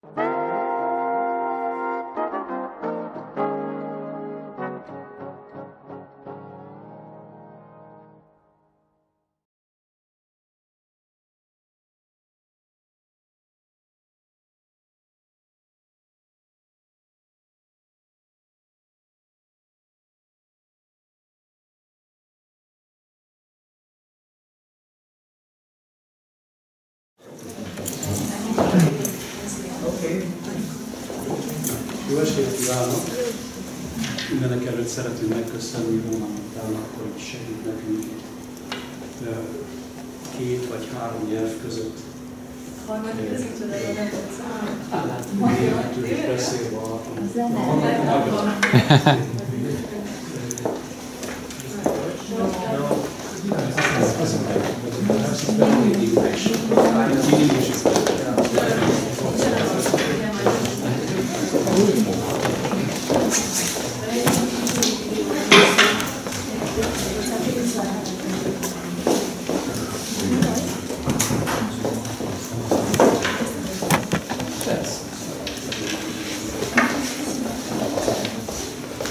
Jó estét kívánok! Mindenek előtt szeretném megköszönni Rohmann Dittának, hogy segít nekünk két vagy három nyelv között. Harmadik között nem volt Németül is beszélve a magyar.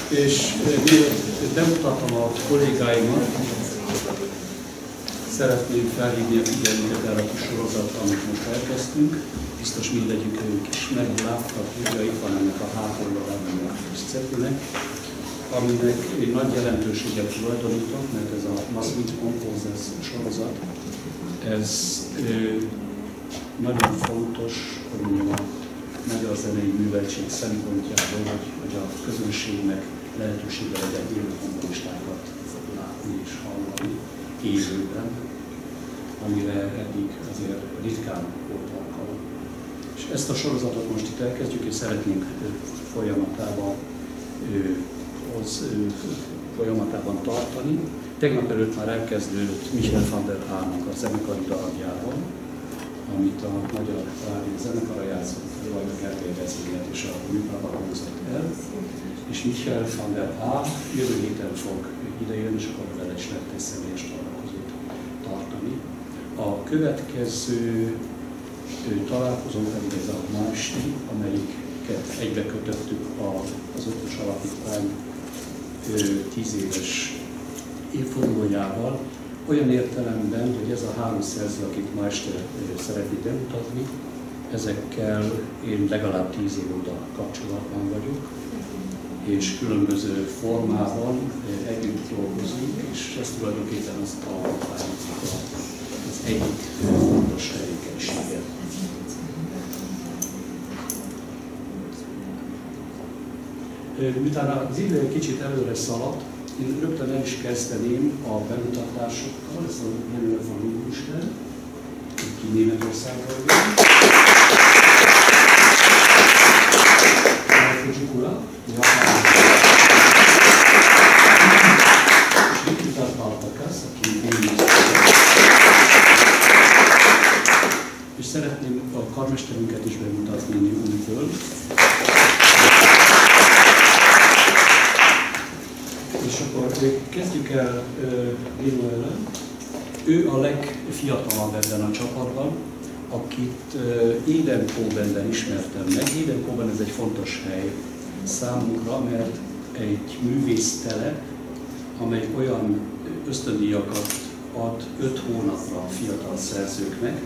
És bemutatom a kollégáimat, szeretném felhívni a figyelmüket erre a kis sorozatra, amit most elkezdtünk. Biztos mindegyik ők ismeri, láttak, írja, itt van ennek a hátoldalán a kis cetlinek, aminek egy nagy jelentőséget tulajdonítok, mert ez a mustMEET sorozat, ez nagyon fontos, hogy mondjam, a magyar zenei műveltség szempontjából, hogy a közönségnek lehetősége legyen élő hangolistákat látni és hallani élőben, amire eddig azért ritkán volt alkalom. És ezt a sorozatot most itt elkezdjük, és szeretnénk folyamatában tartani. Tegnap előtt már elkezdődött Genoël von Lilienstern a zenekari darabjával, amit a Magyar Rádió zenekara játszott, vagy a Gergely és a műpában hangzott el. És Genoël von Lilienstern jövő héten fog idejönni, és akkor vele is lehet egy személyes találkozót tartani. A következő találkozó pedig ez a mustMEET, amelyiket egybe kötöttük az Eötvös Alapítvány 10 éves évfordulójával, olyan értelemben, hogy ez a három szerző, akit ma este szeretnék bemutatni, ezekkel én legalább 10 év óta kapcsolatban vagyok, és különböző formában együtt dolgozunk, és ez tulajdonképpen az Alapítványnak az egyik fontos tevékenysége. Miután az idő egy kicsit előre szaladt, én rögtön el is kezdeném a bemutatásokkal. Ez a Genoël von Lilienstern, aki Németországból jön. Dai Fujikura Japánból. És Vykintas Baltakas, aki Németországból. És szeretném a karmesterünket is bemutatni újból. És akkor kezdjük el Genoëllel. Ő a legfiatalabb ebben a csapatban, akit Eötvösben ismertem meg. Eötvösben ez egy fontos hely számunkra, mert egy művésztelep, amely olyan ösztöndíjakat ad 5 hónapra fiatal szerzőknek,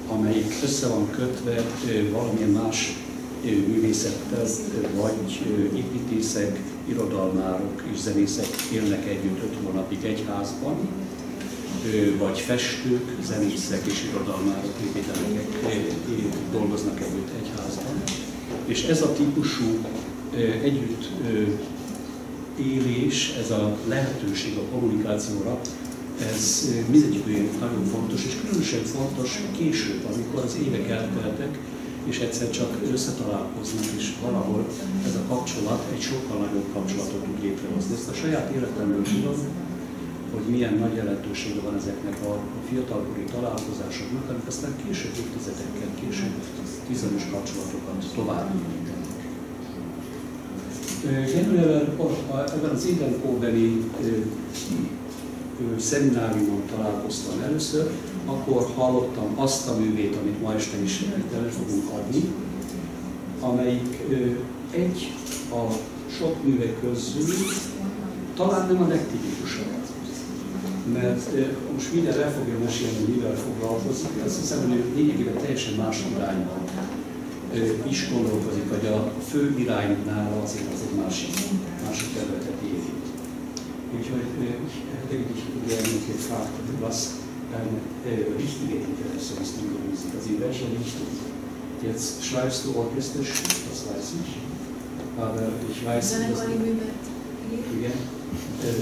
amelyik össze van kötve valamilyen más művészettel, vagy építészek, irodalmárok és zenészek élnek együtt 5 hónapig egy házban, vagy festők, zenészek és irodalmárok, építők dolgoznak együtt egy házban. És ez a típusú együtt élés, ez a lehetőség a kommunikációra, ez mindegyikük nagyon fontos, és különösen fontos később, amikor az évek elteltek, és egyszer csak összetalálkoznak, és valahol ez a kapcsolat egy sokkal nagyobb kapcsolatot tud létrehozni. Ezt a saját életemből tudom, hogy milyen nagy jelentősége van ezeknek a fiatalkori találkozásoknak, amik aztán később, évtizedekkel később bizonyos kapcsolatokat tovább építenek. Ebben az Eötvösbeni szemináriumon találkoztam először, akkor hallottam azt a művét, amit ma este is el fogunk adni, amelyik egy a sok művek közül talán nem a legtipikusabb. Mert most minden el fogja mesélni, mivel foglalkozik. Azt hiszem, hogy lényegében teljesen más irányban is gondolkozik, hogy a fő iránynál azért az egy másik területet érint. Úgyhogy ich gerne gefragt, was deine richtige Interesse ist in der Musik. Also in welcher Richtung? Jetzt schreibst du Orchesterstück, das weiß ich. Aber ich weiß,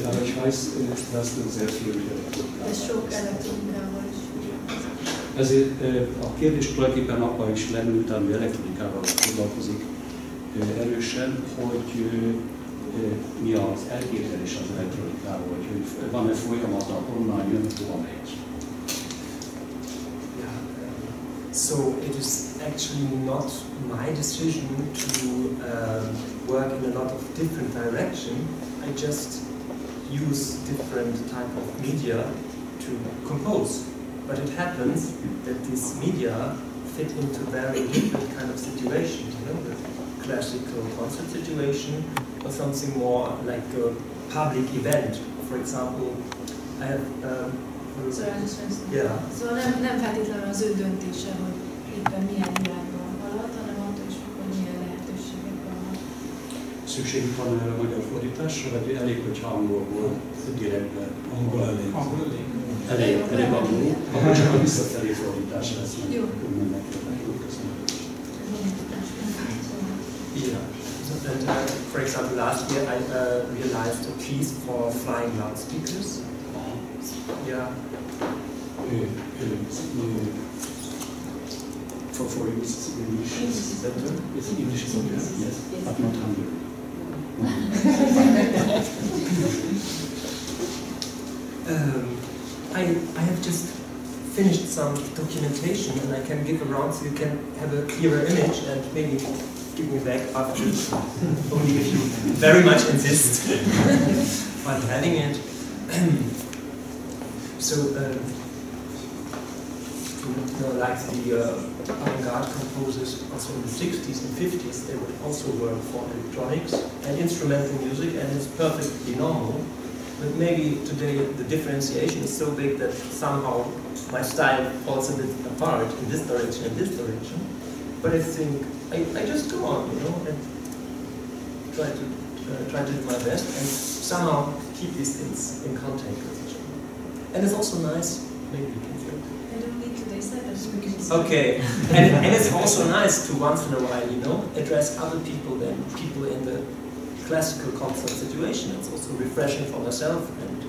aber ich weiß, dass du sehr viel ezért a kérdés tulajdonképpen abban is leült, ami elektronikával foglalkozik erősen, hogy mi az elképzelés az elektronikával, hogy van-e folyamata, honnan jön, hova megy. So it is actually not my decision to work in a lot of different directions. I just use different type of media to compose. But it happens that these media fit into very different kind of situations, you know, the classical concert situation or something more like a public event. For example, I have Szóval nem feltétlenül az ő döntése, hogy éppen milyen irányban halad, hanem attól is, hogy milyen lehetőségek vannak. Szükségük van erre a magyar fordításra, vagy elég, hogyha angolból direktbe? Angol elég. Elég angolul, akkor csak a visszafelé fordítás lesz meg. Jó. Yeah. And, for example, last year I realized a piece for flying loudspeakers. Yeah. For you, it's English. Is that true? It's English, yes, but not Hungary. I have just finished some documentation and I can give around so you can have a clearer image and maybe give me back after, only if you very much insist on having it. So, like the avant-garde composers also in the 60s and 50s, they would also work for electronics and instrumental music, and it's perfectly normal. But maybe today the differentiation is so big that somehow my style falls a bit apart in this direction and this direction. But I think I just go on, you know, and try to do my best and somehow keep these things in contact with each other. And it's also nice, maybe you can say. I don't need to say that. Okay, and it's also nice to once in a while, you know, address other people than people in the classical concert situation. It's also refreshing for myself, and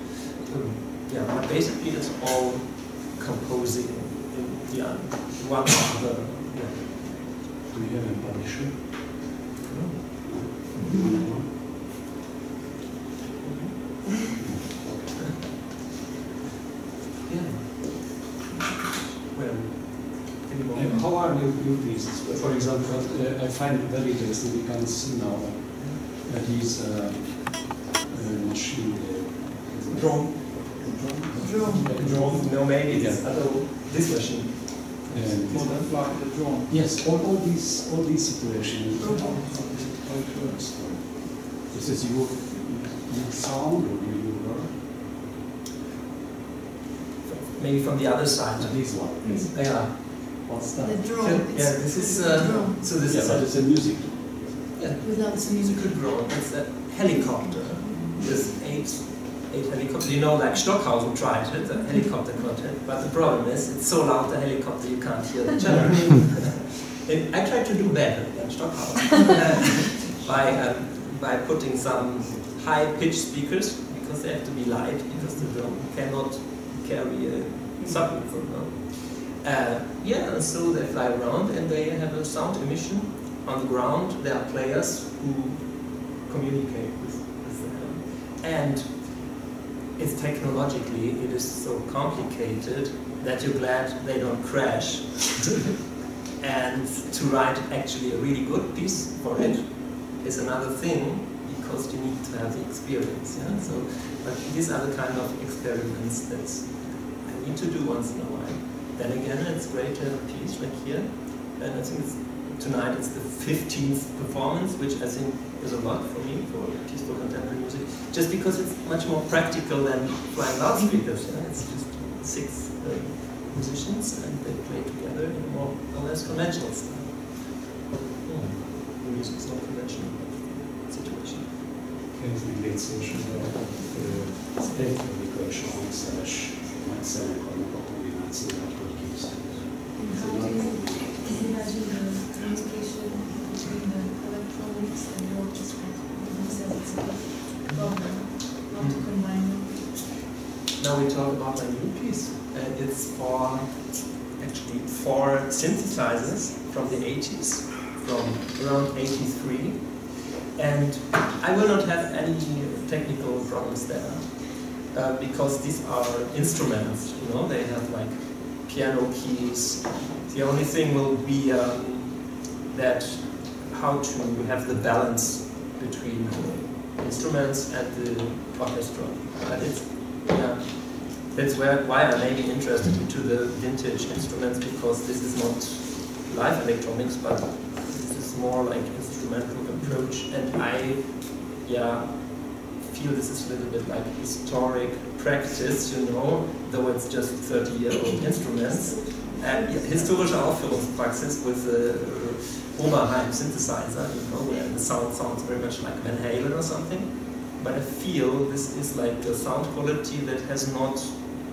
yeah, but basically it's all composing in the one of the. Yeah. Do you have a publisher? How are new pieces? For example, I find it very interesting. We can see now these machine. Drone. No, maybe it's this machine. The drone. Yes, all these situations. How it works. This is your sound or your work? Maybe from the other side. This one. Yes. Yeah. What's that? The drone. Yeah, this is so this is but it's a music. Yeah, without it's a musical drone. It's a helicopter. There's eight helicopters. You know, like Stockhausen tried it, the helicopter content. But the problem is, it's so loud the helicopter you can't hear the channel. And I tried to do better than Stockhausen by putting some high-pitched speakers because they have to be light because the drone cannot carry a subwoofer. No? Yeah, and so they fly around and they have a sound emission on the ground. There are players who communicate with them. And it's technologically, it is so complicated that you're glad they don't crash. And to write actually a really good piece for it is another thing because you need to have the experience. Yeah? So, but these are the kind of experiments that I need to do once in a while. Then again, it's great to have a piece like here, and I think it's tonight it's the 15th performance, which I think is a lot for me, for peaceful contemporary music, just because it's much more practical than flying loudspeakers. You know? It's just 6 musicians and they play together in a more or less conventional style. The music is not conventional situation. Kérdez még légy szíves, az egyik kölcsön hangszeres nagy zenekarnak a kombinációját, hogy képzelni. How do you imagine the transmission between the electronics and the orchestra? You said it's a problem, how to combine them. Now we talk about my new piece. It's for actually 4 synthesizers from the 80s, from around 83. And I will not have any technical problems there, because these are instruments, you know, they have like piano keys. The only thing will be that how to have the balance between the instruments and the orchestra. But it's, yeah, that's why I'm maybe interested into the vintage instruments, because this is not live electronics, but this is more like instrumental approach, and I, yeah, feel this is a little bit like historic practice, you know, though it's just 30-year-old instruments. And historische Aufführungspraxis with the Rohmann synthesizer, you know, where the sound sounds very much like Van Halen or something. But I feel this is like a sound quality that has not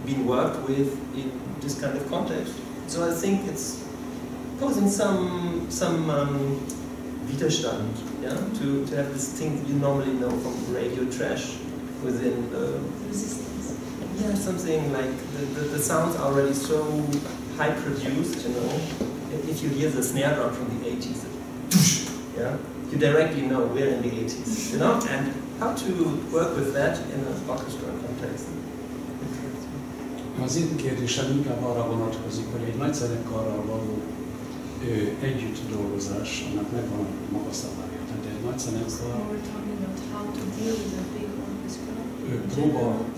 been worked with in this kind of context. So I think it's posing some Widerstand, yeah, to have this thing you normally know from radio trash within the Resistance. yeah, something like the sounds are already so high produced, you know. If you hear the snare drum from the 80s, yeah, you directly know we're in the 80s, you know, and how to work with that in an orchestra context. Az én kérdésem inkább arra vonatkozik, hogy egy nagy zenekarral való együtt dolgozás, annak megvan a maga szabálya. Tehát egy nagy zenekar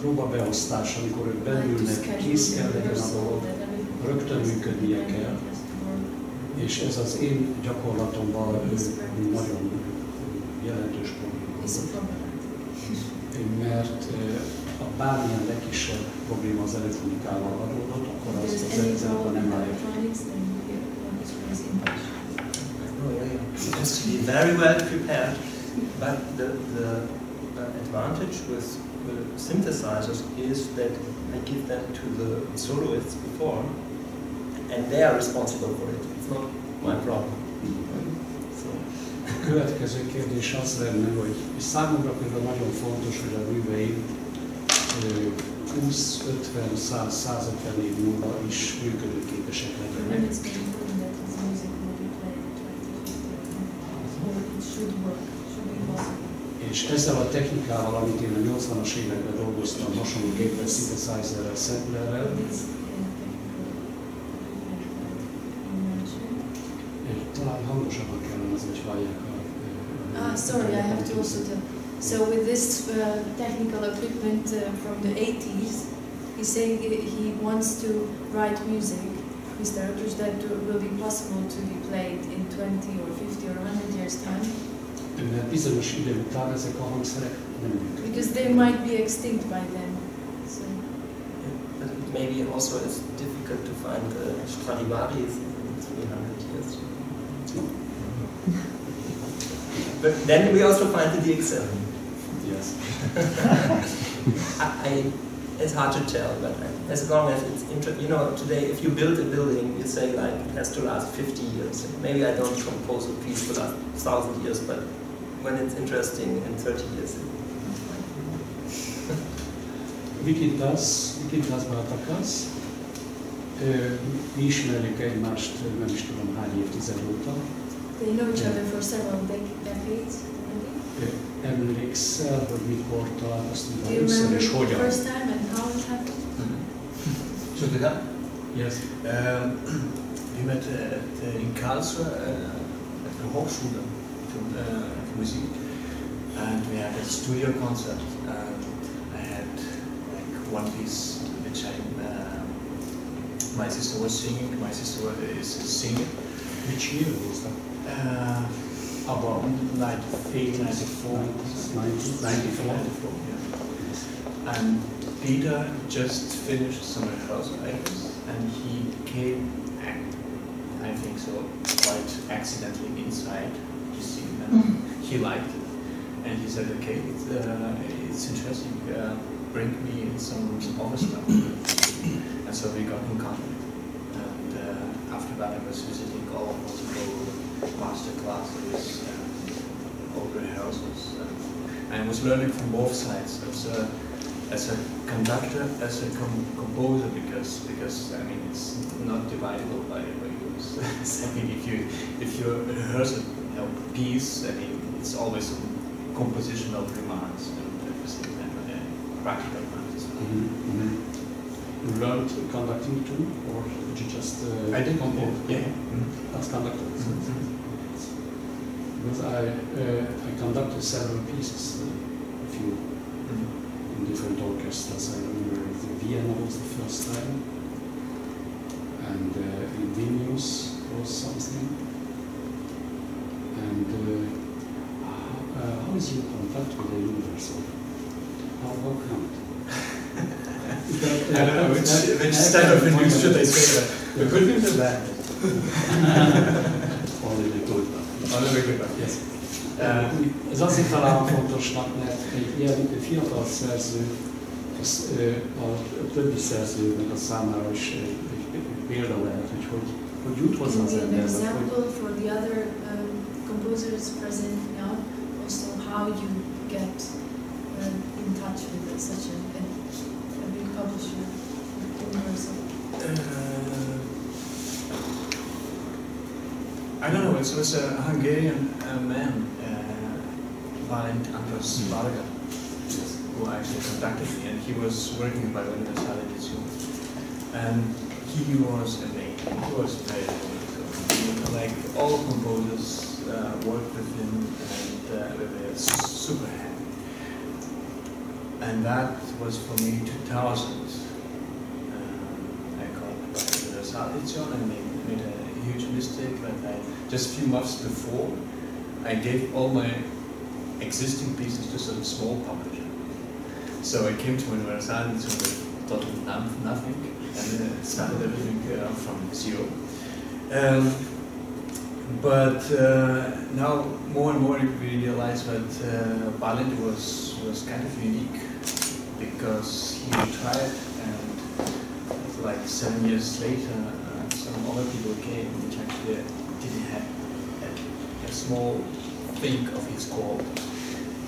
próbabeosztás, amikor ők bennülnek, kész kell legyen a dolog, rögtön működnie kell, és ez az én gyakorlatomban nagyon jelentős probléma. Mert a bármilyen legkisebb probléma az elektronikával adódott, akkor az zenekar nem áll. Oh, yeah. It has to be very well prepared, but the advantage with synthesizers is that I give them to the soloists before, and they are responsible for it. It's not my problem. So. A következő kérdés az lenne, hogy számomra például nagyon fontos, hogy a műveim 20, 50, 100, 150 év múlva is működőképesek legyenek. És ezzel a technikával, amit én a 80-as években dolgoztam, hasonló géppel, synthesizerrel, samplerrel, talán hangosabban kellene az, hogy hallják a... sorry, I have to also tell. So with this technical equipment from the 80s, he's saying he wants to write music, Mr. Eötvös, that will be possible to be played in 20 or 50 or 100 years' time. Mert bizonyos idő után ezek a hangszerek nem működnek. Because they might be extinct by then. So. Yeah, but maybe also it's difficult to find Stradivarius in 300 years. But then we also find the DX7. Yes. It's hard to tell, but as long as it's interesting, you know, today if you build a building, you say like it has to last 50 years. Maybe I don't compose a piece to last 1,000 years, but when it's interesting in 30 years, it's fine. Vykintas Baltakas. Mi ismerjük egymást, nem is tudom hány évtized óta. They know each other for several decades. Emlékszel, hogy mikor találkoztunk először és hogyan? First time and how it happened? Should we have? Yes. We met in Karlsruhe at the Hochschule für Musik, and we had a studio concert. I had like one piece which my sister was singing. My sister is a singer, Which year was that? About 93, 94. 94, yeah. And Peter just finished some rehearsal, I guess, and he came, I think so, quite accidentally inside to see him, and he liked it. And he said, okay, it's interesting, bring me some other stuff. And so we got in contact. And after that I was visiting all possible master classes and all rehearsals. And I was learning from both sides, as a conductor, as a composer, because I mean it's not dividable by use. I mean if you rehearse a piece, I mean it's always compositional remarks and everything, and practical matters. You learned conducting too, or did you just I did compose? Yeah. As conductor. Because I conducted several pieces, a few in different orchestras. I remember Vienna was the first time, and in Vilnius was something. And how is your contact with the universal? How come? I don't know which style of news should I say that. The good news or bad news? Only the good one. Only the good one, yes. Ez azért talán fontosnak, mert egy ilyen fiatal szerző a többi szerzőnek a számára is egy példa lehet, hogy jut hozzá az ember. An example for the other composers present now, also how you get in touch with such a big publisher, universal. I don't know, it was a Hungarian man, Vykintas Baltakas, who actually contacted me, and he was working by Universality. And he was amazing, he was very wonderful. Like all composers worked with him, and we were super happy. And that was for me 2000. I got by Universality and made a huge mistake that just a few months before I gave all my existing pieces to some small publisher. So I came to Universality with totally nothing and started everything from zero. But now more and more we realize that Balint was kind of unique because he tried, and like 7 years later some other people came which actually didn't have a small thing of his call.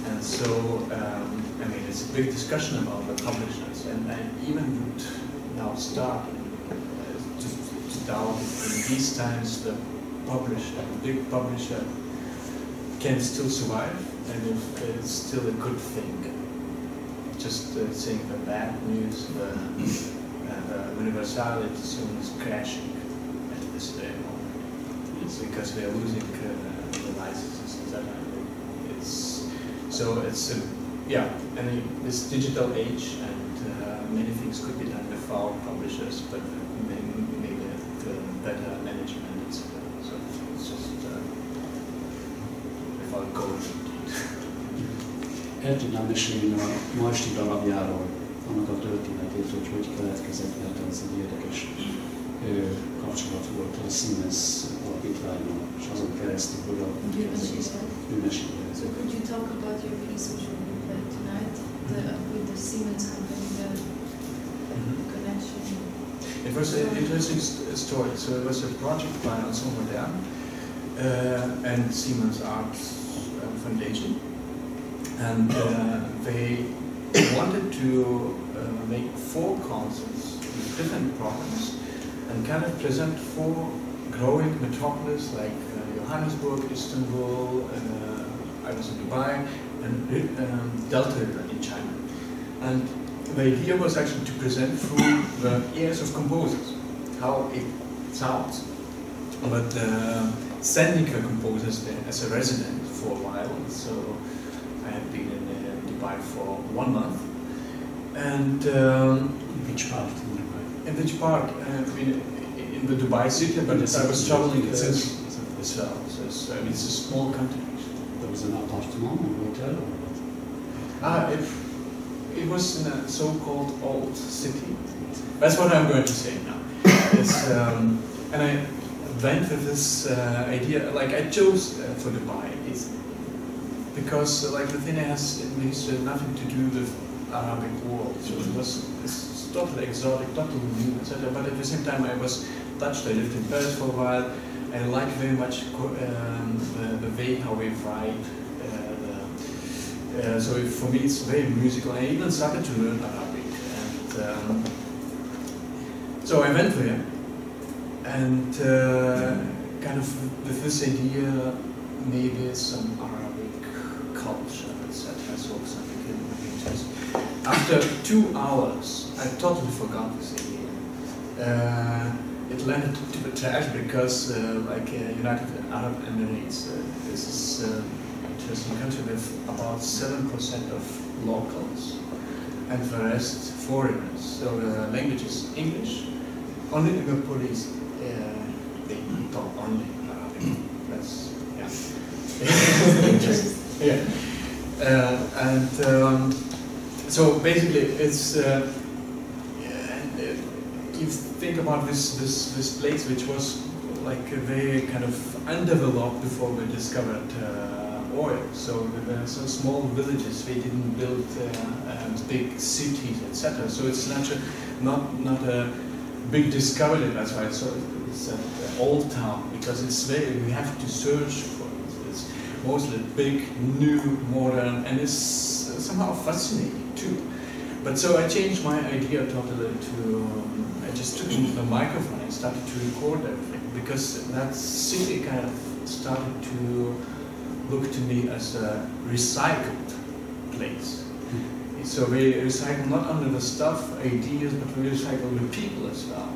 And so, I mean, it's a big discussion about the publishers, and I even would now start to doubt if in these times the big publisher can still survive, and if it's still a good thing. Just saying the bad news, the Universality soon is crashing at this moment. It's because we are losing the licenses, etc. So it's yeah, I mean, this digital age, and many things could be done without publishers, but maybe better management, etc. So it's just without gold. El tudnám mesélni a mustMEET alapjáról, annak a történetét, hogy keletkezett, mert ez egy érdekes kapcsolat volt a Siemens Alapítványon, és azon keresztül, hogy ő mesélte. So could you talk about your piece which will be played tonight, with the Siemens company, the connection? It was an interesting story. So it was a project by Anno Modern and Siemens Arts Foundation, and they wanted to make 4 concerts with different programs and kind of present 4 growing metropolis like Johannesburg, Istanbul, I was in Dubai, and Delta River in China. And the idea was actually to present through the ears of composers how it sounds. But sending the composers there as a resident for a while, so I had been in Dubai for 1 month. And which part in Dubai? In which part? In the Dubai city, but I was traveling. as well. So it's a small country. There was an appartement, a hotel, or what? It was in a so-called old city. That's what I'm going to say now. And I went with this idea, like I chose for Dubai, because like Lithuania has nothing to do with Arabic world, so it's totally exotic, totally new, etc. But at the same time I was touched. I lived in Paris for a while. I like very much the way how we write. So for me it's very musical. I even started to learn Arabic, and so I went there, and kind of with this idea, maybe some Arabic culture, etc. So something interesting. After 2 hours, I totally forgot this idea. It landed to the trash because, like United Arab Emirates, this is an interesting country with about 7% of locals, and the rest foreigners. So the language is English. Only the police they talk only Arabic. That's yeah. So basically, it's. You think about this place, which was like very kind of undeveloped before we discovered oil. So there were some small villages. They didn't build big cities, etc. So it's not a big discovery. That's why it's an old town, because it's very. We have to search for it. It's mostly big, new, modern, and it's somehow fascinating too. But so I changed my idea totally to. I just took the microphone and started to record everything, because that city kind of started to look to me as a recycled place. Mm-hmm. So we recycle not only the stuff, ideas, but we recycle the people as well.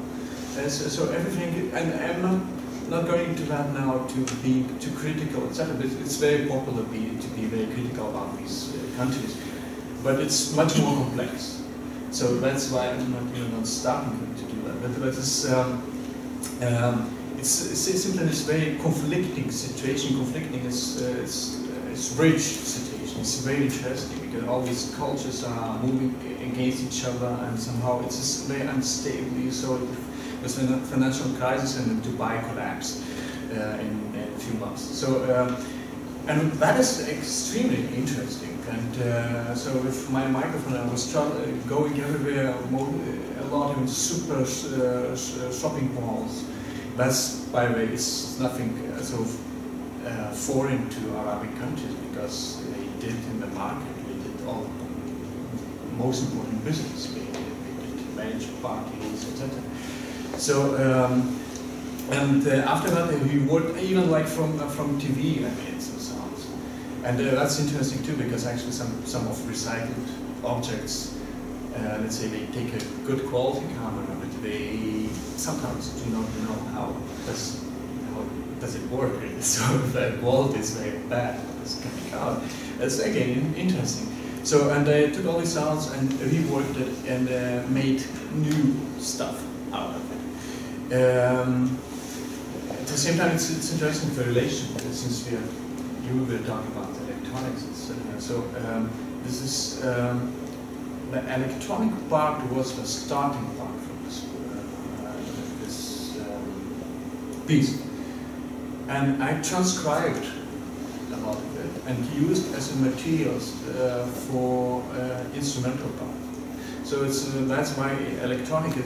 So everything, and I'm not going into that now to be too critical, etc. But it's very popular to be very critical about these countries, but it's much more complex. So that's why I'm not starting to do that. But it's simply this very conflicting situation. Conflicting it's rich situation. It's very interesting because all these cultures are moving against each other, and somehow it's just very unstable. So there's a financial crisis, and the Dubai collapsed in a few months. So and that is extremely interesting. And so with my microphone, I was going everywhere, a lot in super shopping malls. That's, by the way, is nothing foreign to Arabic countries, because they did in the market, they did all the most important business. They did marriage parties, etc. So, and after that, we worked even like from TV, I made some sounds. And that's interesting too, because actually some of recycled objects, let's say they take a good quality camera, but they sometimes do not know how does it work really. So if the quality is very bad, it's coming out. That's again interesting. So, and I took all these sounds and reworked it and made new stuff out of it. At the same time, it's interesting the relation, since you were talking about electronics, etc. So this is the electronic part was the starting part from this piece, and I transcribed a lot of it and used as a materials for instrumental part. So it's that's why electronic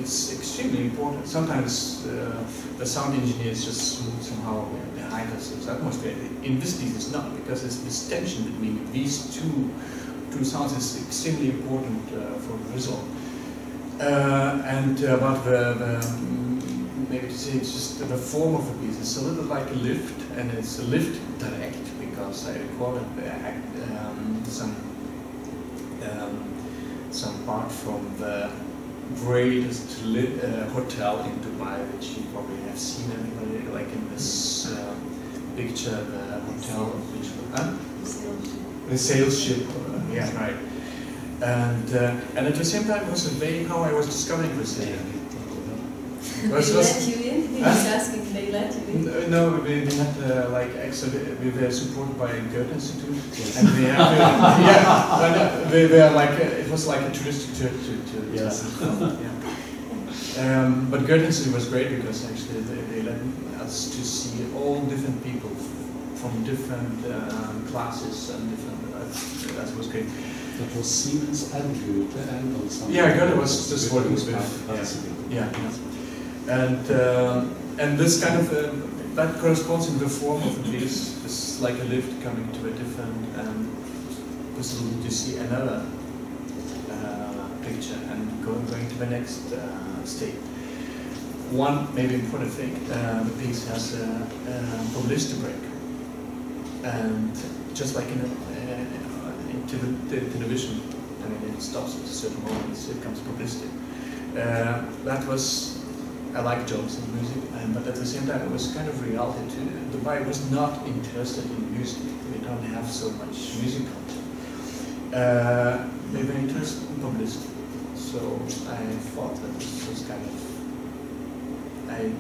is extremely important. Sometimes the sound engineers just somehow behind us. It's atmosphere. In this piece, it's not, because it's this tension between these two sounds is extremely important for the result. And about maybe to say it's just the form of the piece. It's a little like a lift, and it's a lift direct, because I recorded some part from the greatest hotel in Dubai, which you probably have seen everybody, like in this picture, the hotel, which the sail ship, yeah, right. And at the same time, it was a way how I was discovering this thing. They let you in? He was asking, they let you in? No, we had like extra, we were supported by a Goethe Institute, and we had, we were like, it was like a touristic tour to Yes. But Goethe Institute was great because actually they let us to see all different people from different classes and different, that was great. That was Siemens and Goethe and also. Yeah, Goethe was just working with. Yeah. And this kind of that corresponds in the form of a piece. It's like a lift coming to a different possibility to see another picture and going to the next state. One maybe important thing: the piece has a publicity break, and just like in television, I mean, it stops at a certain moment. It comes publicity. That was. I like jokes and music, but at the same time it was kind of reality too. Dubai was not interested in music. We don't have so much music culture. They were interested in publicity. So I thought that this was kind of, I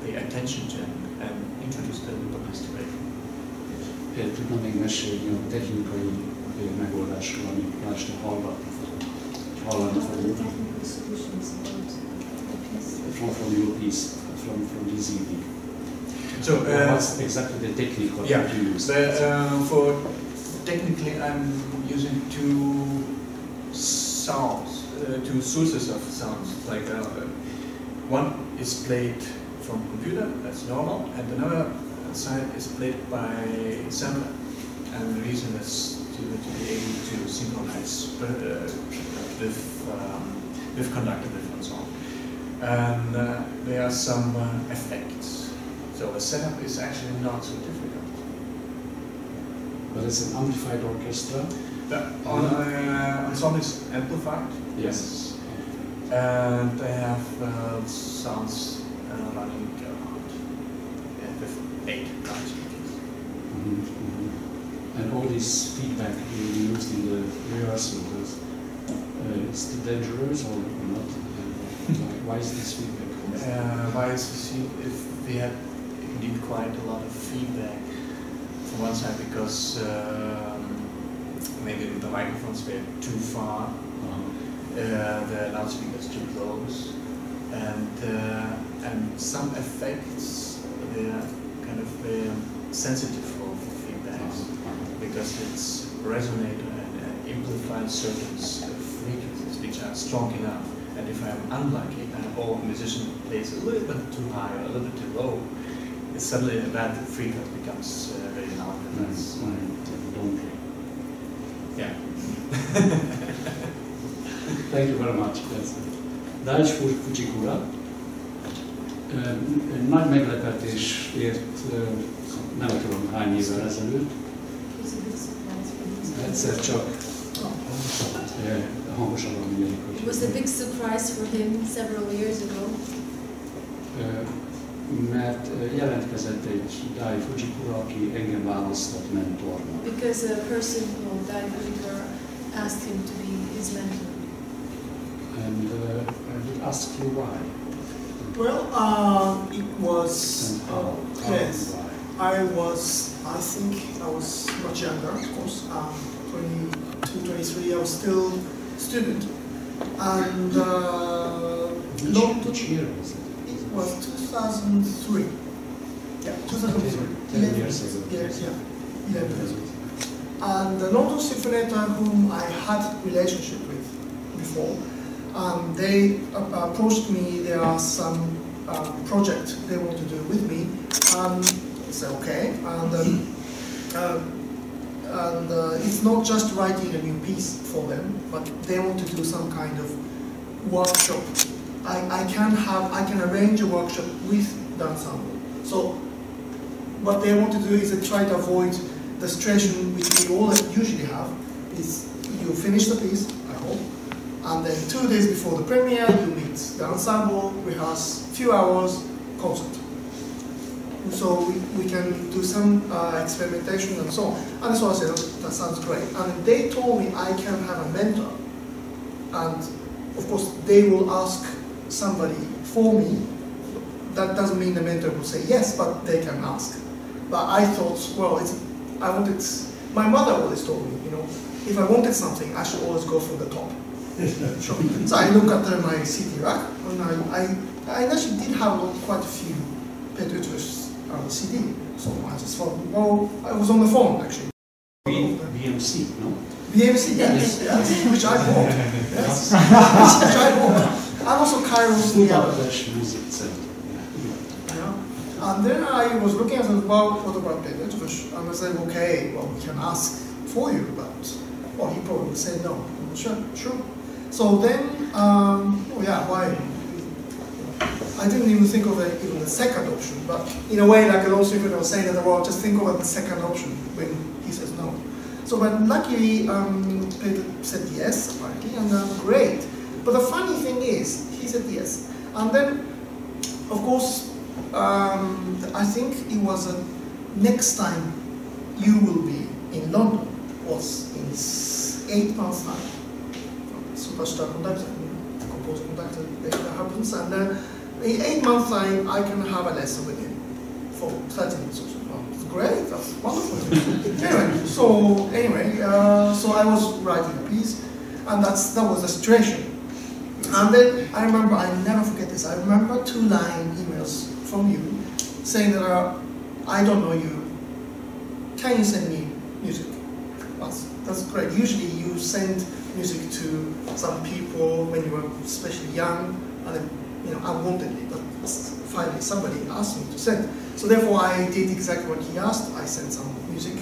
pay attention to and introduced the publicity rate. Tudna még mesélni a technikai megoldásról, amit másra hallani fogunk. From your piece, from this evening. So what's exactly the technique what you use? For technically, I'm using two sounds, two sources of sounds. Like one is played from computer, that's normal, and another side is played by sampler. And the reason is to be able to synchronize with conductor and so on. And there are some effects. So the setup is actually not so difficult. But it's an amplified orchestra? The ensemble is amplified. Yes. And they have sounds running around with 8 guys. And all this feedback you used in the rehearsal, is it dangerous or not? Why is this feedback? Why is this if we had indeed quite a lot of feedback from one side because maybe the microphones were too far, the loudspeakers too close, and some effects they are kind of sensitive for feedbacks because it's resonator and amplifies certain frequencies which are strong enough. And if I'm unlucky or a musician plays a little bit too high or a little bit too low, suddenly that frequency becomes very loud. And that's don't play. Yeah. Thank you very much. Dai Fujikura. Nagy meglepetés ért nem tudom hány évvel ezelőtt. Egyszer csak hangosabban mindenik. It was a big surprise for him several years ago. Mert jelentkezett egy Dai Fujikura, aki engem választott mentornak. Because a person called Dai Fujikura asked him to be his mentor. And I would ask you why. Well, it was yes. I think I was much younger, of course. 22, 23. I was still student, and which year was it? It was 2003. Yeah, 2003. 10 years ago. Yes, yeah, 11 years ago. And the London Sinfonietta, whom I had relationship with before, they approached me. There are some project they want to do with me. I said okay, and it's not just writing a new piece for them, but they want to do some kind of workshop. I can arrange a workshop with the ensemble. So what they want to do is try to avoid the situation which we all usually have. Is you finish the piece, I hope, and then 2 days before the premiere you meet the ensemble, rehearse few hours, concert. So we can do some experimentation and so on. And so I said, oh, that sounds great. And they told me I can have a mentor. And of course they will ask somebody for me, that doesn't mean the mentor will say yes, but they can ask. But I thought, well, my mother always told me, you know, if I wanted something, I should always go from the top. Sure. So I look at my CD rack, and I actually did have quite a few Péter Eötvös CD. So I just thought, well, I was on the phone actually. BMC, no? BMC, yes, which I bought. Yes, which I bought. And also Kairos. And then I was looking at it, well, what about Péter Eötvös? And I said, okay, well, we can ask for you, but, well, he probably would say no. Sure. So then, oh yeah, why? I didn't even think of even the second option, but in a way, like also if I was saying that, well, just think about the second option when he says no. So, but luckily, Péter said yes, apparently, and great. But the funny thing is, he said yes. And then, of course, I think it was next time you will be in London, was in 8 months' time. Superstar conductor, composer conductor, that happens, and in 8 months' time, I can have a lesson with him for 30 minutes or so. Well, it's great, that's wonderful. So I was writing a piece, and that was the situation. And then I remember, I never forget this, I remember 2-line emails from you saying that I don't know you, can you send me music? That's great. Usually you send music to some people when you were especially young, and then, you know, unwantedly, but finally somebody asked me to send. So therefore I did exactly what he asked. I sent some music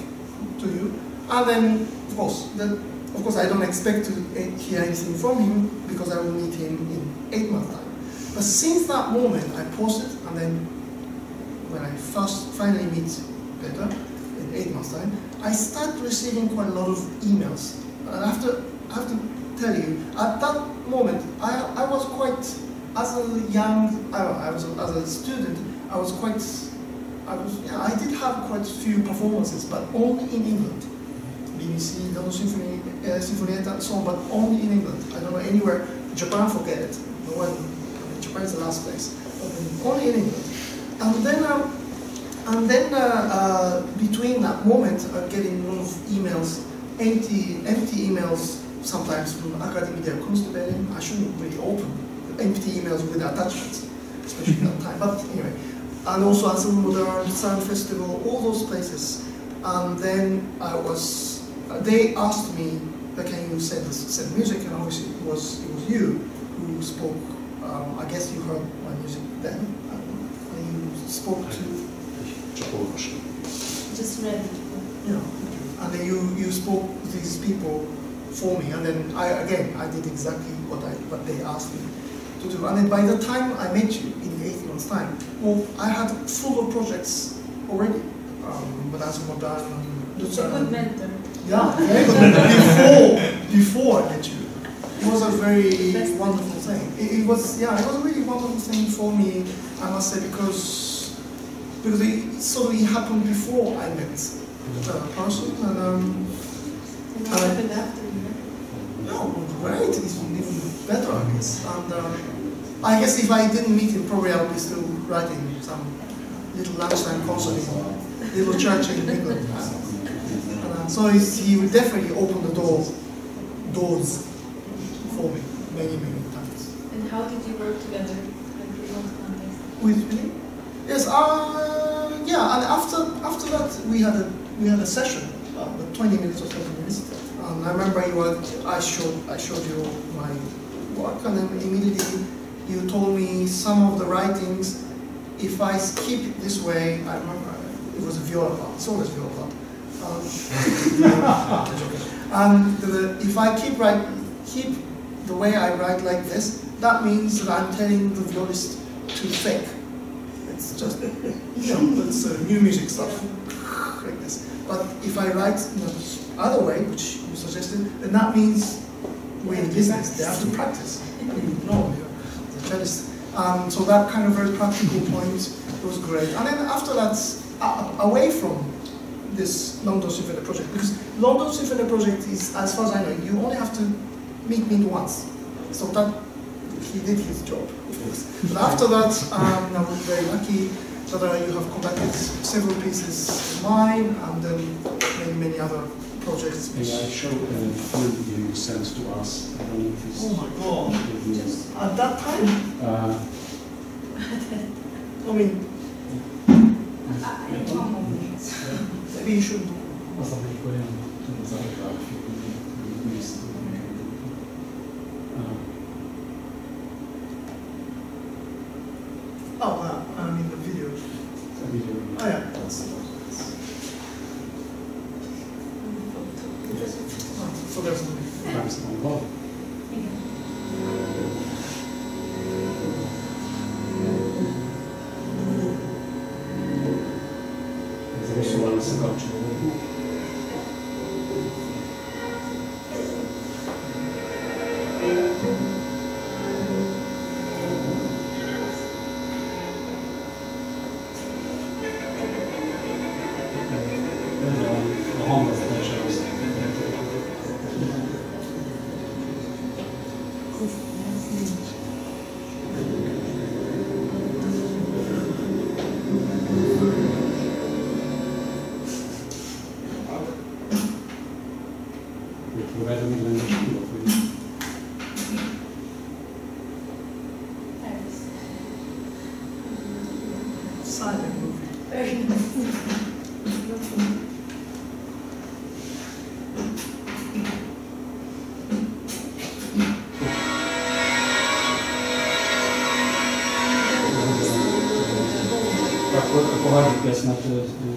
to you, and then of course I don't expect to hear anything from him because I will meet him in 8 months' time. But since that moment I paused it, and then when I finally meet Péter in 8 months' time, I started receiving quite a lot of emails. And I have to tell you, at that moment, I was quite, as a student, I did have quite a few performances, but only in England. BBC, London Symphony, Sinfonietta, and so on, but only in England. I don't know anywhere. Japan, forget it. No one. Japan is the last place. But only in England. And then between that moment, I'm getting a lot of emails, empty emails, sometimes from Akademi der Kunstbildung. I shouldn't really open empty emails with attachments, especially at that time. But anyway, and also as a modern sound festival, all those places. And then they asked me, can you send music? And obviously it was you who spoke. I guess you heard my music then. And you spoke to. Just read it. Yeah. And then you spoke to these people for me, and then I did exactly what they asked me to do. And then by the time I met you in 8 months' time, well, I had full of projects already. But as modern, It's a good mentor. Yeah, very good. Before I met you, it was a very wonderful thing. It was a really wonderful thing for me, I must say, because it happened before I met the person, and what happened after you? No, great. It's even better, I guess. And I guess if I didn't meet him, probably I would be still writing some little lunchtime concert in a little church in England. So he would definitely open the doors for me many times. And how did you work together? With me? Yes, yeah, and after that we had a session, 20 minutes or 30 minutes. And I remember I showed you my work, and then immediately you told me some of the writings. If I keep it this way, I remember it was a viola part. It's always viola part. And if I keep the way I write like this, that means that I'm telling the violist to fake. It's just, it's new music stuff, like this. But if I write the other way, which you suggested, then that means we're in business. They have to practice. No, the cellist. So that kind of very practical point was great. And then after that, away from this London Symphony project, because London Symphony project is, as far as I know, you only have to meet me once. So that he did his job, of books. But after that, I was very lucky that you have conducted several pieces of mine and then many other projects. May I show a film you sent to us? I don't know if it's... Oh my god! At that time? I mean... maybe you should... Oh, I mean the video. Oh yeah, that's the one. So there's something. Silent movie. Very nice.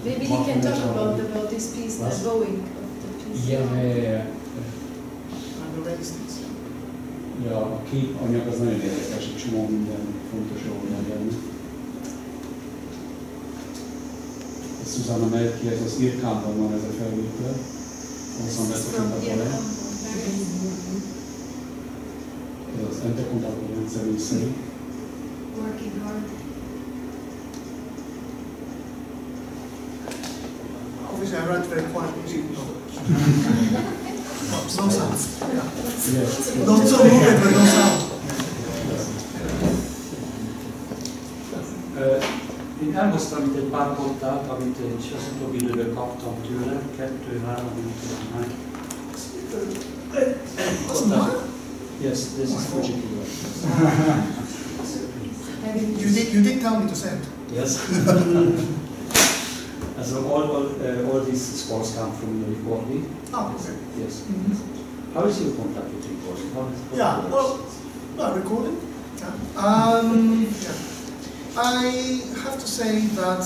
Maybe he can talk about this piece, the bowing of the piece. Yeah. And the races. Ja, a képanyag az nagyon érdekes, egy csomó minden fontos jól legyen. Ez Susanna megy ki, ez az Irkánban van ez a felvétel. Hosszan beszélgetek vele. Ez az Entekontából zenészei. Working hard. Obviously, I write very quiet music. No sound. Yes. Not so movement, but no sound. Én elhoztam itt egy pár kottát, amit az utóbbi időben kaptam tőle. 2, 3, 4, 5. Yes, this is Fujikura. You did tell me to send. Yes. So all these scores come from the recording. Oh, okay. Yes. How is your contact with recording? Yeah, well, recording. Yeah. I have to say that,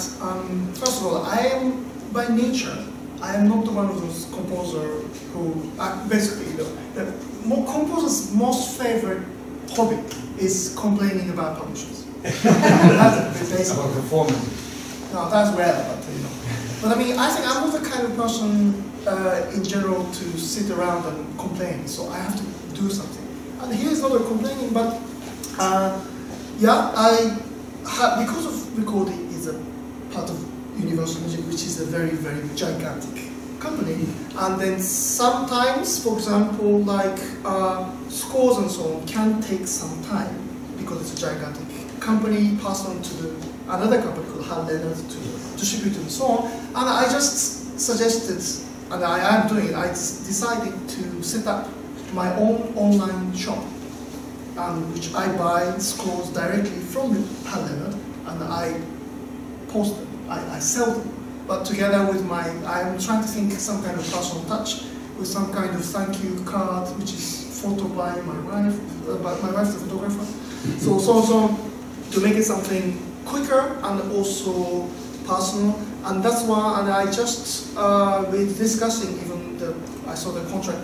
first of all, I am, by nature, I am not one of those composers who, basically, the composer's most favorite hobby is complaining about publishers. That's basically. About performance. No, that's rare, but you know. But I mean, I think I'm not the kind of person in general to sit around and complain, so I have to do something. And here's not a complaining, but yeah, because of recording is a part of Universal Music, which is a very, very gigantic company, and then sometimes, for example, like scores and so on can take some time because it's a gigantic company, pass on to another company called Leonard to distribute and so on. And I just suggested, and I am doing it, I decided to set up my own online shop, which I buy scores directly from Leonard, and I post them, I sell them. But together with I'm trying to think some kind of personal touch, with some kind of thank you card, which is photo by my wife, but my wife's a photographer. So to make it something quicker and also personal, and that's why. And I just with discussing even I saw the contract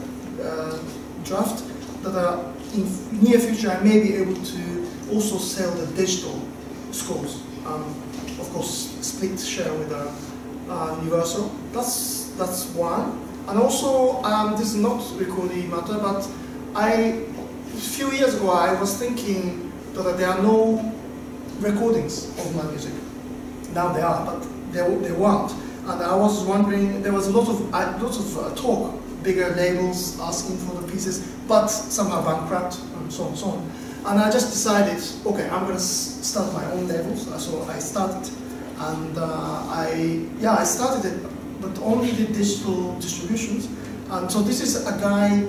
draft that in near future I may be able to also sell the digital scores. Of course, split share with Universal. That's one. And also this is not recording matter, but a few years ago I was thinking that there are no recordings of my music. Now there are, but they weren't. And I was wondering, there was lots of talk, bigger labels asking for the pieces, but somehow bankrupt and so on and so on. And I just decided, okay, I'm going to start my own labels. So I started, and I started it, but only the digital distributions. And so this is a guy,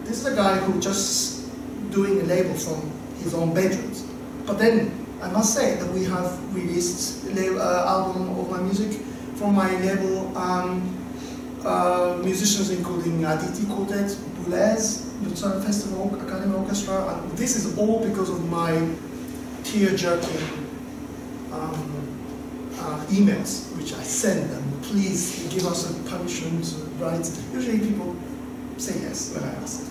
this is a guy who just doing a label from his own bedrooms. But then I must say that we have released album of my music from my label, musicians including Aditi Quartet, Boulez, Lucerne Festival, Academy Orchestra, and this is all because of my tear-jerking emails, which I send them. Please give us a permission to write. Usually people say yes when I ask.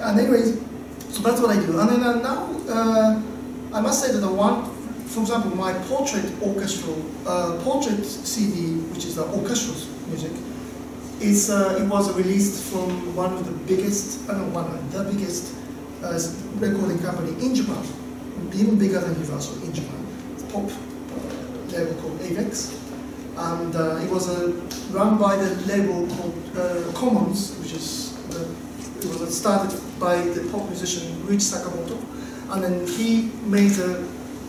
And anyways, so that's what I do. And then now, I must say that the one, for example, my portrait CD, which is the orchestral music, it was released from one of the biggest, the biggest recording company in Japan, even bigger than Universal in Japan. It's a pop label called Avex, and it was run by the label called Commons, which is it was started by the pop musician Ryuichi Sakamoto, and then he made a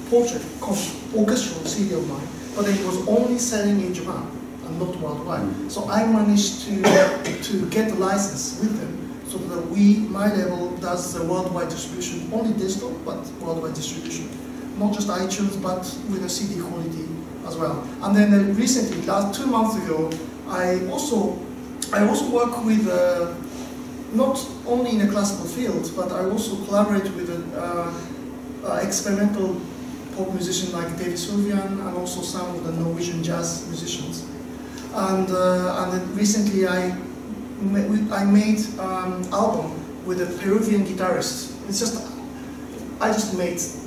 portrait orchestral CD of mine, but it was only selling in Japan and not worldwide. So I managed to get the license with them, so that my label does the worldwide distribution, only digital, but worldwide distribution. Not just iTunes, but with a CD quality as well. And then recently, 2 months ago, I also work with, not only in a classical field, but I also collaborate with experimental pop musicians like David Sylvian and also some of the Norwegian jazz musicians. And then recently I made album with a Peruvian guitarist. It's just,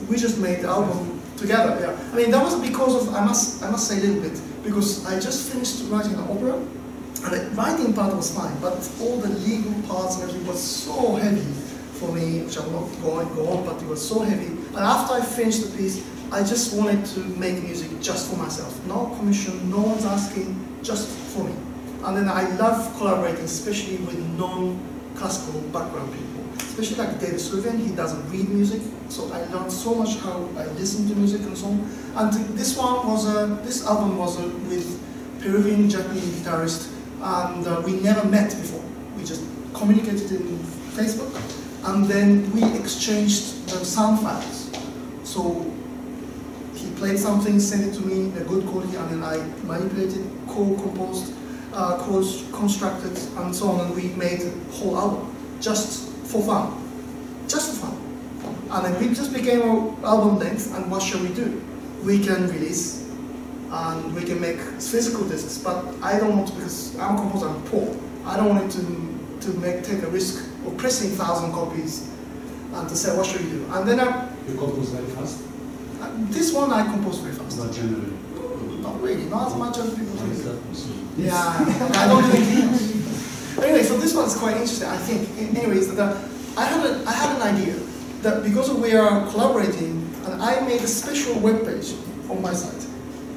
we just made the album together. Yeah, I mean that was because of, I must say a little bit, because I just finished writing an opera, and the writing part was fine, but all the legal parts and everything was so heavy for me, which I'm not going to go on, but it was so heavy. And after I finished the piece, I just wanted to make music just for myself. No commission, no one's asking, just for me. And then I love collaborating, especially with non-classical background people. Especially like David Sylvian, he doesn't read music, so I learned so much how I listen to music and so on. And this album was with Peruvian Japanese guitarist, and we never met before. We just communicated in Facebook, and then we exchanged the sound files. So he played something, sent it to me in a good quality, and then I manipulated, co-composed, constructed, and so on, and we made a whole album just for fun. Just for fun. And then we just became an album length, and what shall we do? We can release, and we can make physical discs, but I don't want to, because I'm a composer, I'm poor. I don't want it to take a risk of pressing 1,000 copies and to say, what should we do? And then you compose very fast? This one I compose very fast. Not generally? Not really, not as much as people think. Yeah, I don't do anything else. Anyway, so this one's quite interesting, I think. Anyways, I had an idea that because we are collaborating, and I made a special web page on my site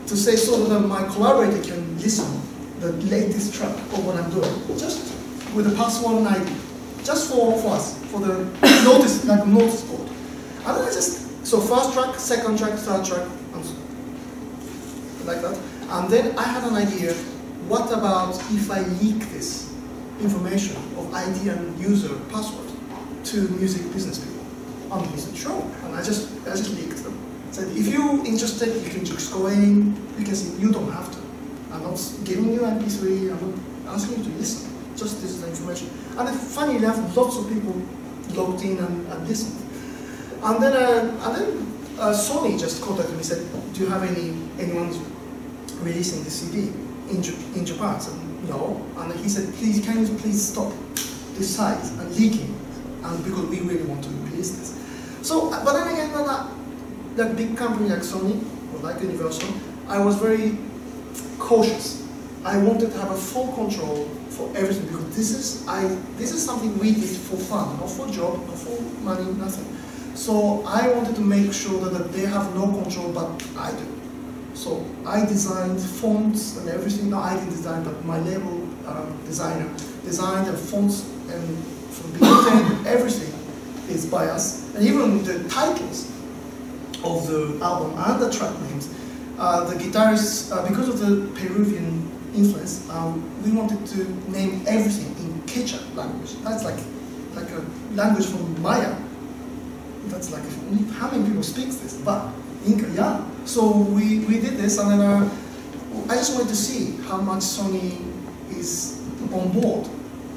to say so that my collaborator can listen the latest track of what I'm doing, just with a password and ID, just for us, for the notice, like notice board. And then so first track, second track, third track, and so like that. And then I had an idea, what about if I leak this information of ID and user password to music business people? And he said, sure. And I just leaked them. Said, if you're interested, you can just go in, you can see, you don't have to. I'm not giving you MP3, I'm not asking you to listen. Just this is the information. And then funny enough, lots of people logged in and listened. And then Sony just contacted me and said, do you have anyone releasing the CD in Japan? I said, no. And he said, can you please stop this site and leaking? And because we really want to release this. So, but then again, that big company like Sony or like Universal, I was very cautious. I wanted to have a full control for everything, because this is something we did for fun, not for job, not for money, nothing. So I wanted to make sure that they have no control, but I do. So I designed fonts and everything. No, I didn't design, but my label designer designed the fonts and from beginning everything is by us, and even the titles of the album and the track names. The guitarists, because of the Peruvian influence, we wanted to name everything in Quechua language. That's like a language from Maya. That's like, how many people speak this? But Inca, yeah. So we did this, and then I just wanted to see how much Sony is on board.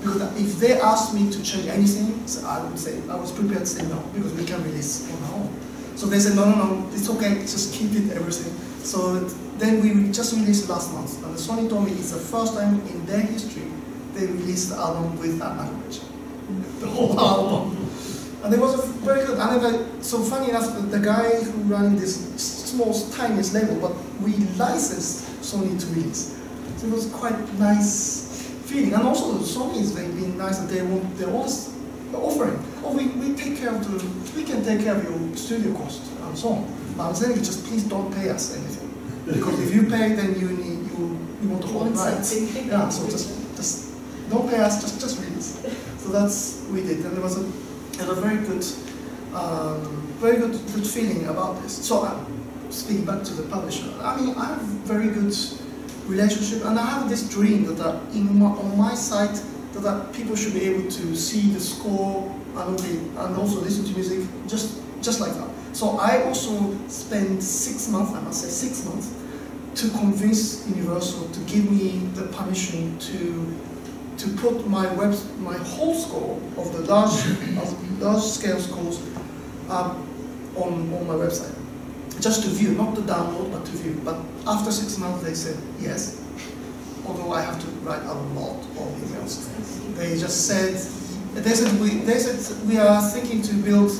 Because if they asked me to change anything, so I would say, I was prepared to say no, because we can release on our own. So they said, no, it's okay, just keep it, everything. So then we just released last month, and Sony told me it's the first time in their history they released the album with that language. The whole album. And it was very good. And then so funny enough, the guy who ran this small, tiniest label, but we licensed Sony to release. So it was quite nice feeling. And also Sony they've been nice that they're always offering, oh, we take care of we can take care of your studio cost and so on. But I'm saying just please don't pay us anything. Because if you pay, then you want to hold rights. Yeah, so just don't pay us, just release. So that's we did, and there was a very good feeling about this. So speaking back to the publisher, I mean, I have very good relationship, and I have this dream that on my site that people should be able to see the score and also listen to music just like that. So I also spent 6 months, I must say 6 months, to convince Universal to give me the permission to put my whole score of the large scale scores on my website. Just to view, not to download, but to view. But after 6 months they said yes, although I have to write a lot of emails. They just said, we are thinking to build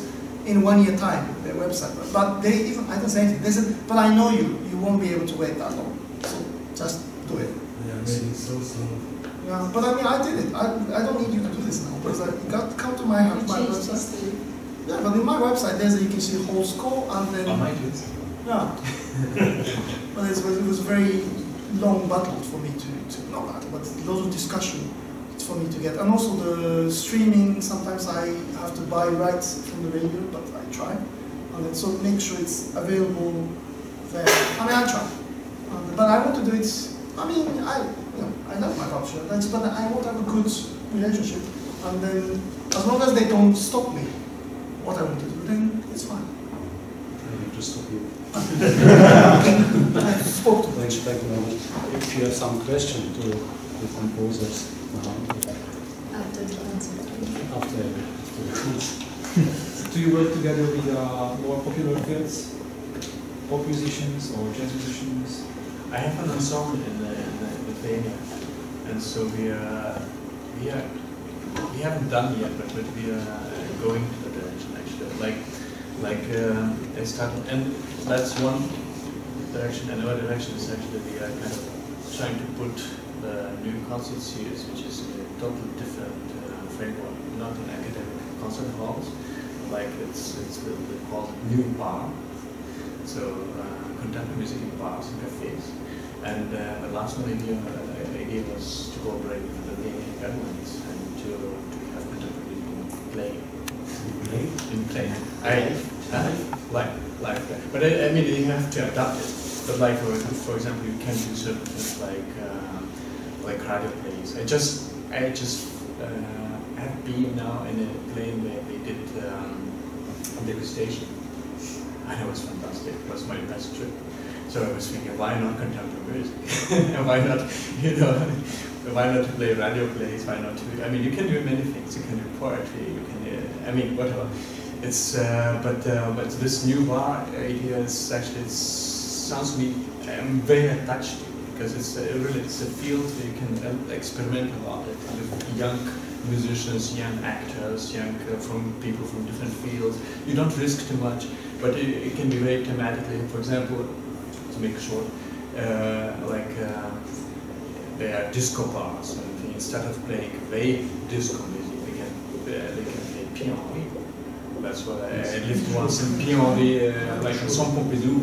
in 1 year time their website. But I didn't say anything. They said, but I know you won't be able to wait that long. So just do it. Yeah, maybe so slow. Yeah, but I mean, I did it. I don't need you to do this now, because come to my website. Yeah, but in my website, you can see the whole score, and then... I might do it. Yeah. But it was a very long battle for me to not battle, but lots of discussion for me to get. And also the streaming, sometimes I have to buy rights from the radio, but I try. And then so make sure it's available there. I mean, I try. But I want to do it, I mean, I love my publisher, but I want to have a good relationship. And then, as long as they don't stop me, what I want to do, then it's fine. I will just stop you. I spoke to them. If you have some question to the composers After the concert. after Do you work together with more popular fields, pop musicians or jazz musicians? I have an ensemble in Lithuania, and so we haven't done yet, but we are going to the direction actually. I started, and that's one direction. Another direction is actually we are kind of trying to put the new concert series, which is a totally different framework, not in academic concert halls, like it's called new bar. So contemporary music in bars and cafes. And the last one idea was to cooperate with the Lithuanian government and to have contemporary music in playing. Like that. But I mean, you have to adapt it. But like for example, you can do certain things like radio plays. I just have been now in a plane where they did degustation. And it was fantastic. It was my best trip. So I was thinking, why not contemporary music? And why not, why not play radio plays? Why not? I mean, you can do many things. You can do poetry. You can, I mean, whatever. It's but this new bar idea is actually sounds to me. I'm very attached to it because it's a field where you can experiment a lot with young musicians, young actors, from people from different fields. You don't risk too much, but it can be very thematically. For example, to make it short, there are disco bars, and instead of playing very disco music, they can play piano. That's what I lived once in piano, like in Saint Pompidou,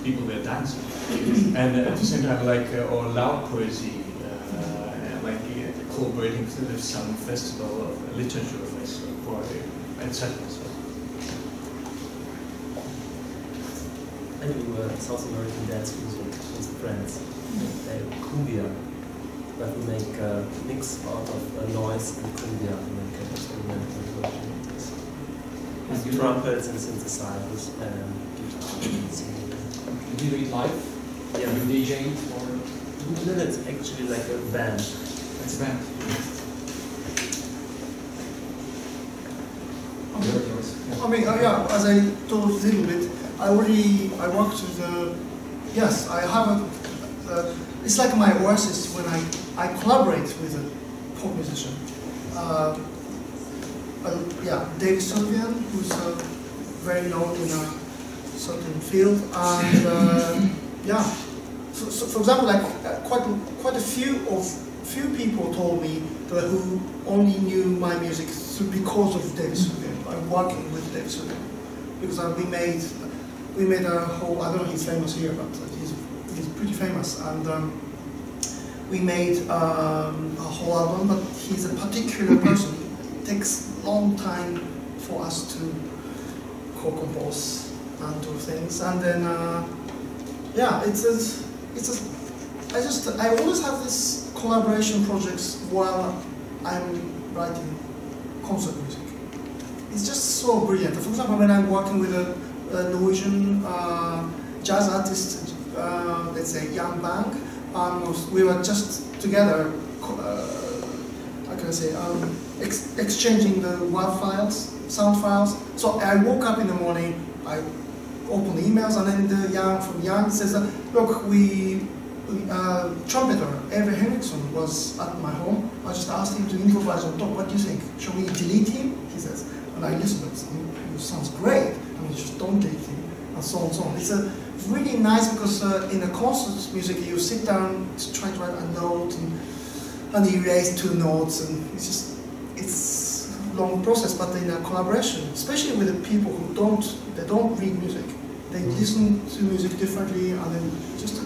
people were dancing, and at the same time, or loud poesy, collaborating with some festival of literature festival, etc. I do South American dance music with friends. They cumbia, but we make a mix out of noise and cumbia and make an experimental version. With trumpets and synthesizers and guitars. Do you do it live? Yeah. You DJ it or? Then it's actually like a band. It's a band. I mean, yeah, as I told a little bit, I worked with, yes, I have it's like my oasis when I collaborate with a pop musician. Yeah, Dave Sylvian, who's very known in a certain field, and yeah. So for example, like quite a few people told me that who only knew my music because of Dave Sylvian. I'm working with Dave Sylvian because we made a whole. I don't know if he's famous here, but he's pretty famous, and we made a whole album. But he's a particular person. It takes a long time for us to co-compose and do things, and then yeah, I always have these collaboration projects while I'm writing concert music. It's just so brilliant. For example, when I'm working with a Norwegian jazz artist, let's say Jan Bang, we were just together, how can I say, exchanging the WAV files, sound files. So I woke up in the morning, I open the emails, and then the from Jan says, look, trumpeter Eve Henriksson was at my home. I just asked him to improvise on top. What do you think? Shall we delete him? He says, and I listened. It sounds great. I mean, just don't delete him, and so on and so on. It's really nice because in the concert music, you sit down to try to write a note and you erase 2 notes, and it's a long process. But in a collaboration, especially with the people who don't read music. They listen to music differently, and then just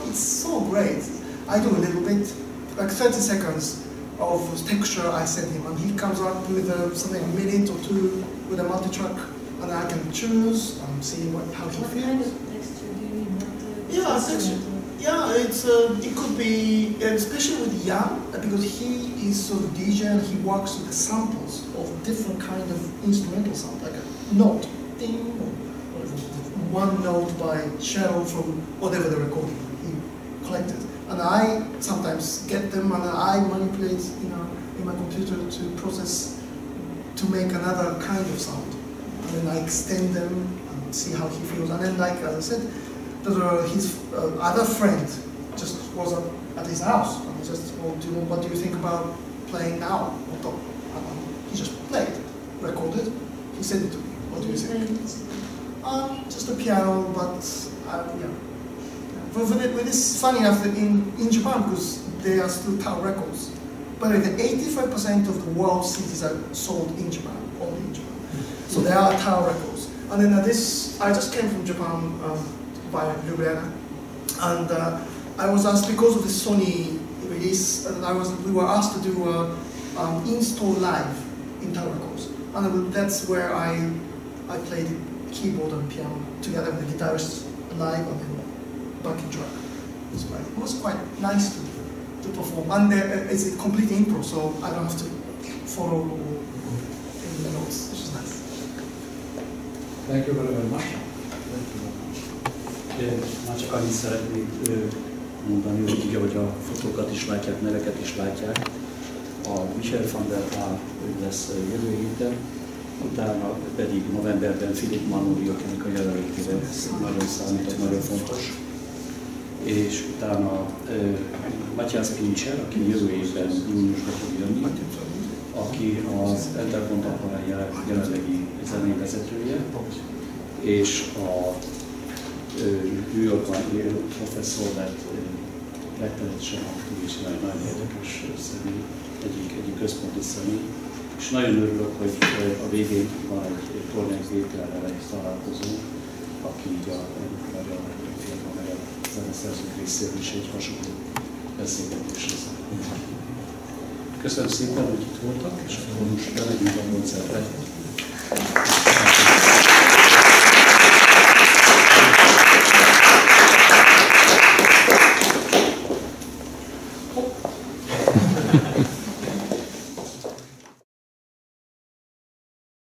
it's so great. I do a little bit, like 30 seconds of texture I send him, and he comes up with something a minute or 2 with a multi-track, and I can choose and see how he feels. What kind of texture do you mean? Yeah, texture. Yeah, it could be, especially with Jan, because he is sort of DJ and he works with the samples of different kind of instrumental sound, like a note, ding, one note by cello from whatever the recording he collected. And I sometimes get them and I manipulate in my computer to process, to make another kind of sound. And then I extend them and see how he feels. And then, like as I said, his other friend just was at his house and he just, well, what do you think about playing now on top? And he just played, recorded, he sent it to me. What do you think? Just a piano, but yeah. But it's funny enough that in Japan, because they are still Tower records, but 85% of the world's CDs are sold in Japan, only in Japan. So they are Tower records. And then I just came from Japan via Ljubljana, and I was asked, because of the Sony release, we were asked to do install live in Tower records, and that's where I played keyboard and piano together with the guitarist live and then backing track. It was quite nice to perform, and it's a complete improv, so I don't have to follow in the notes, which is nice. Thank you very much. Már csak annyit szeretnék mondani, hogy ugye, hogy a fotókat is látják, neveket is látják. A Michel van der Aa lesz jövő héten, utána pedig novemberben Philip Manuri, akinek a jelenlétére nagyon számítok, nagyon fontos. És utána Matthias Pinscher, aki jövő évben júniusban fog jönni, aki az Entercontemporain jelenlegi zenei vezetője, és a New Yorkban élő professzor lett rettenetesen aktív és nagyon érdekes személy, egyik központi személy. És nagyon örülök, hogy a végén van egy Kortárs Péterrel egy találkozó, aki így a fiatal magyar zeneszerzők részéről is egy hasonló beszélgetésre száll. Köszönöm szépen, hogy itt voltak, és akkor most bemegyünk a koncertre.